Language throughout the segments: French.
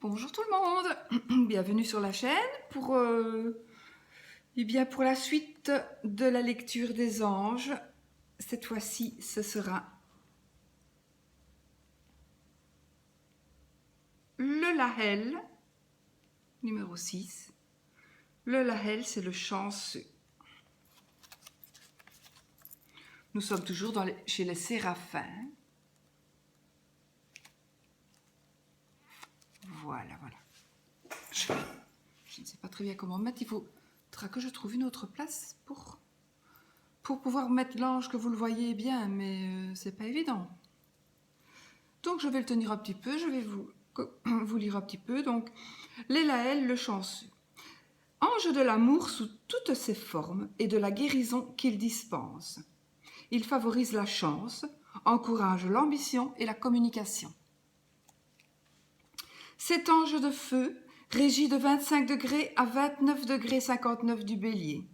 Bonjour tout le monde, bienvenue sur la chaîne pour la suite de la lecture des anges. Cette fois-ci, ce sera le Lahel, numéro 6. Le Lahel, c'est le chanceux. Nous sommes toujours chez les séraphins. Voilà. Je ne sais pas très bien comment mettre. Il faudra que je trouve une autre place pour pouvoir mettre l'ange que vous le voyez bien, mais c'est pas évident. Donc je vais le tenir un petit peu, je vais vous lire un petit peu. Donc, les Lahel, le chanceux. Ange de l'amour sous toutes ses formes et de la guérison qu'il dispense. Il favorise la chance, encourage l'ambition et la communication. Cet ange de feu régit de 25 degrés à 29 degrés 59 du Bélier,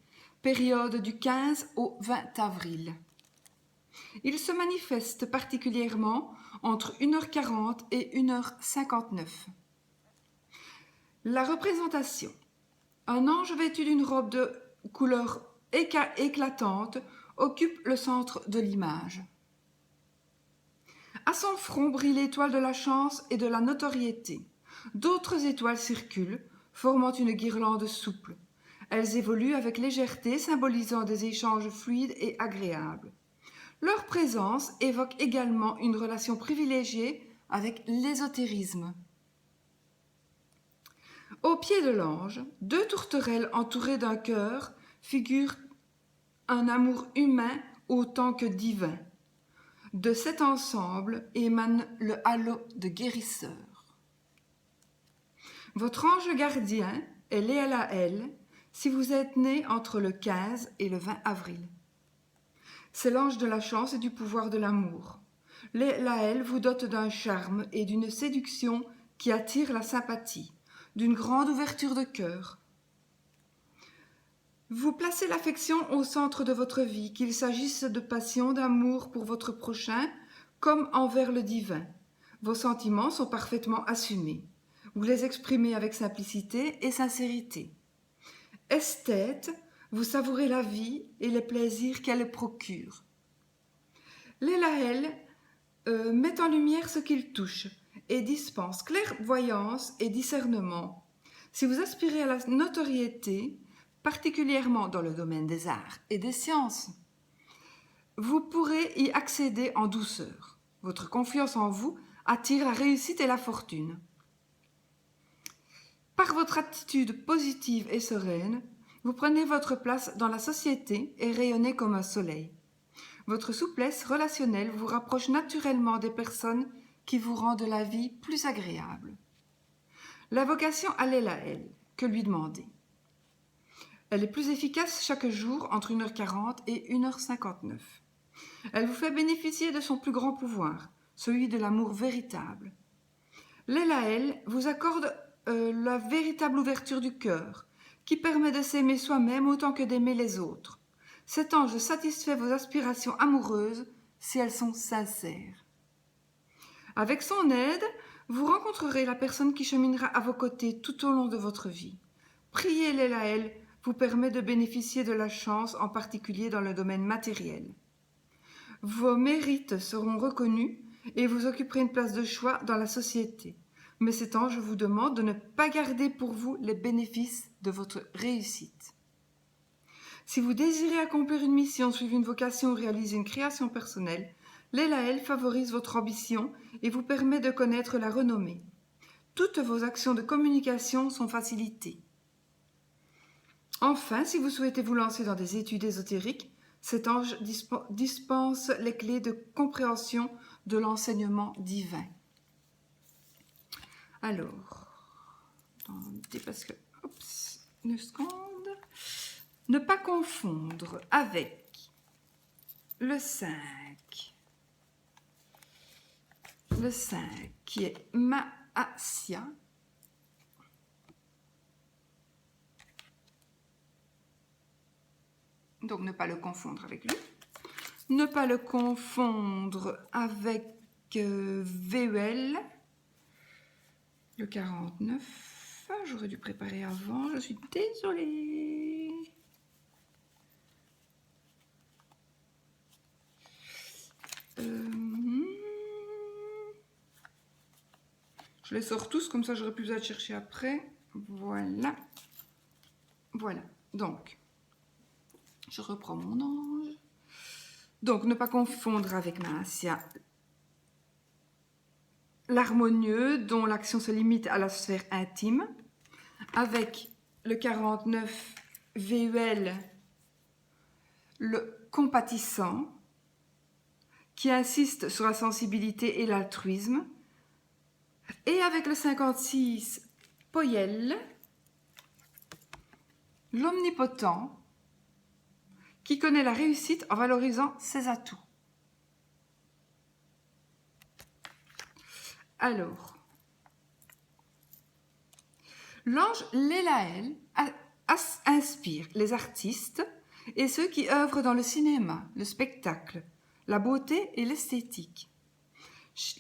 période du 15 au 20 avril. Il se manifeste particulièrement entre 1h40 et 1h59. La représentation. Un ange vêtu d'une robe de couleur éclatante occupe le centre de l'image. À son front brille l'étoile de la chance et de la notoriété. D'autres étoiles circulent, formant une guirlande souple. Elles évoluent avec légèreté, symbolisant des échanges fluides et agréables. Leur présence évoque également une relation privilégiée avec l'ésotérisme. Au pied de l'ange, deux tourterelles entourées d'un cœur figurent un amour humain autant que divin. De cet ensemble émane le halo de guérisseur. Votre ange gardien est le Lahel si vous êtes né entre le 15 et le 20 avril. C'est l'ange de la chance et du pouvoir de l'amour. Le Lahel vous dote d'un charme et d'une séduction qui attire la sympathie, d'une grande ouverture de cœur. Vous placez l'affection au centre de votre vie, qu'il s'agisse de passion, d'amour pour votre prochain, comme envers le divin. Vos sentiments sont parfaitement assumés. Vous les exprimez avec simplicité et sincérité. Esthète, vous savourez la vie et les plaisirs qu'elle procure. Les Lahel mettent en lumière ce qu'ils touchent et dispensent clairvoyance et discernement. Si vous aspirez à la notoriété, particulièrement dans le domaine des arts et des sciences, vous pourrez y accéder en douceur. Votre confiance en vous attire la réussite et la fortune. Par votre attitude positive et sereine, vous prenez votre place dans la société et rayonnez comme un soleil. Votre souplesse relationnelle vous rapproche naturellement des personnes qui vous rendent la vie plus agréable. L'invocation à le Lahel, que lui demander? Elle est plus efficace chaque jour entre 1h40 et 1h59. Elle vous fait bénéficier de son plus grand pouvoir, celui de l'amour véritable. Le Lahel vous accorde la véritable ouverture du cœur, qui permet de s'aimer soi-même autant que d'aimer les autres. Cet ange satisfait vos aspirations amoureuses si elles sont sincères. Avec son aide, vous rencontrerez la personne qui cheminera à vos côtés tout au long de votre vie. Prier le Lahel vous permet de bénéficier de la chance, en particulier dans le domaine matériel. Vos mérites seront reconnus et vous occuperez une place de choix dans la société. Mais cet ange vous demande de ne pas garder pour vous les bénéfices de votre réussite. Si vous désirez accomplir une mission, suivre une vocation ou réaliser une création personnelle, le Lahel favorise votre ambition et vous permet de connaître la renommée. Toutes vos actions de communication sont facilitées. Enfin, si vous souhaitez vous lancer dans des études ésotériques, cet ange dispense les clés de compréhension de l'enseignement divin. Alors, parce que, une seconde, ne pas confondre avec le 5. Le 5 qui est Mahasya. Donc, ne pas le confondre avec lui. Ne pas le confondre avec Veuel. Le 49, j'aurais dû préparer avant, je suis désolée. Je les sors tous, comme ça j'aurai plus besoin de chercher après. Voilà. Voilà. Donc, je reprends mon ange. Donc, ne pas confondre avec Maasia l'harmonieux, dont l'action se limite à la sphère intime, avec le 49 VUL, le compatissant, qui insiste sur la sensibilité et l'altruisme, et avec le 56 Poyel, l'omnipotent, qui connaît la réussite en valorisant ses atouts. Alors, l'ange Lélaël inspire les artistes et ceux qui œuvrent dans le cinéma, le spectacle, la beauté et l'esthétique.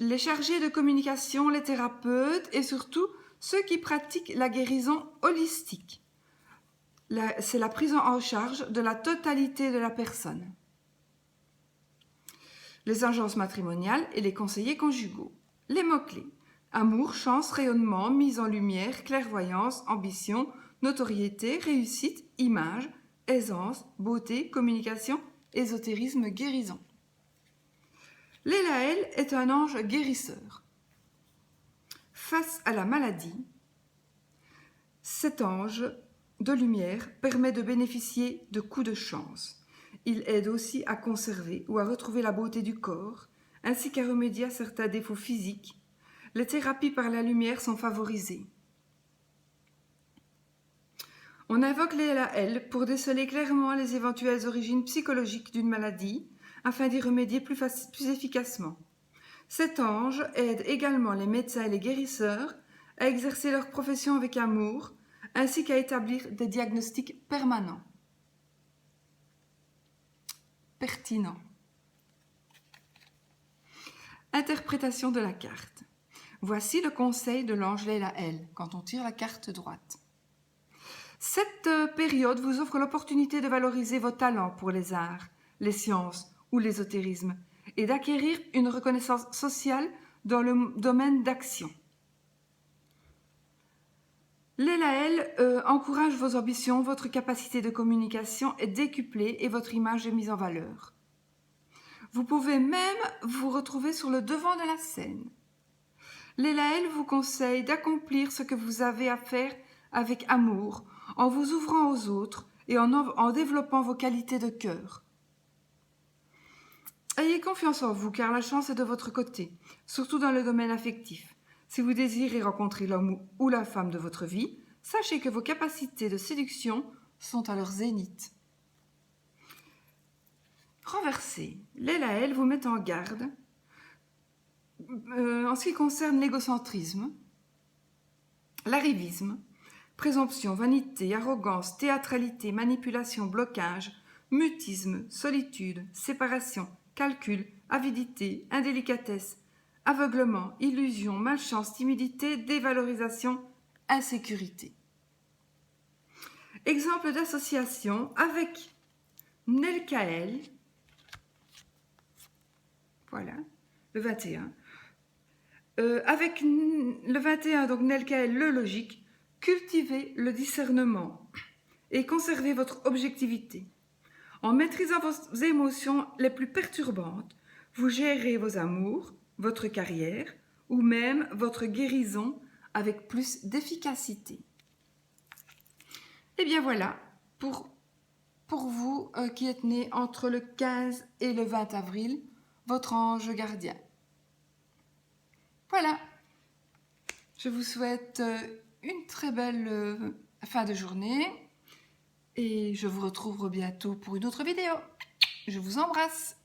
Les chargés de communication, les thérapeutes et surtout ceux qui pratiquent la guérison holistique. C'est la prise en charge de la totalité de la personne. Les agences matrimoniales et les conseillers conjugaux. Les mots-clés: amour, chance, rayonnement, mise en lumière, clairvoyance, ambition, notoriété, réussite, image, aisance, beauté, communication, ésotérisme, guérison. Lélaël est un ange guérisseur. Face à la maladie, cet ange de lumière permet de bénéficier de coups de chance. Il aide aussi à conserver ou à retrouver la beauté du corps, ainsi qu'à remédier à certains défauts physiques. Les thérapies par la lumière sont favorisées. On invoque Lélaël pour déceler clairement les éventuelles origines psychologiques d'une maladie, afin d'y remédier plus efficacement. Cet ange aide également les médecins et les guérisseurs à exercer leur profession avec amour, ainsi qu'à établir des diagnostics permanents. Pertinent. Interprétation de la carte. Voici le conseil de l'ange Lélaël quand on tire la carte droite. Cette période vous offre l'opportunité de valoriser vos talents pour les arts, les sciences ou l'ésotérisme et d'acquérir une reconnaissance sociale dans le domaine d'action. Lélaël encourage vos ambitions, votre capacité de communication est décuplée et votre image est mise en valeur. Vous pouvez même vous retrouver sur le devant de la scène. Lélaël vous conseille d'accomplir ce que vous avez à faire avec amour, en vous ouvrant aux autres et en développant vos qualités de cœur. Ayez confiance en vous, car la chance est de votre côté, surtout dans le domaine affectif. Si vous désirez rencontrer l'homme ou la femme de votre vie, sachez que vos capacités de séduction sont à leur zénith. Renversé, Lélaël vous met en garde en ce qui concerne l'égocentrisme, l'arrivisme, présomption, vanité, arrogance, théâtralité, manipulation, blocage, mutisme, solitude, séparation, calcul, avidité, indélicatesse, aveuglement, illusion, malchance, timidité, dévalorisation, insécurité. Exemple d'association avec Nelkaël, voilà, le 21. Avec le 21, donc Nelkaël, le logique, cultivez le discernement et conservez votre objectivité. En maîtrisant vos émotions les plus perturbantes, vous gérez vos amours, votre carrière ou même votre guérison avec plus d'efficacité. Et bien voilà, pour vous qui êtes nés entre le 15 et le 20 avril, votre ange gardien. Voilà, je vous souhaite une très belle fin de journée et je vous retrouve bientôt pour une autre vidéo. Je vous embrasse.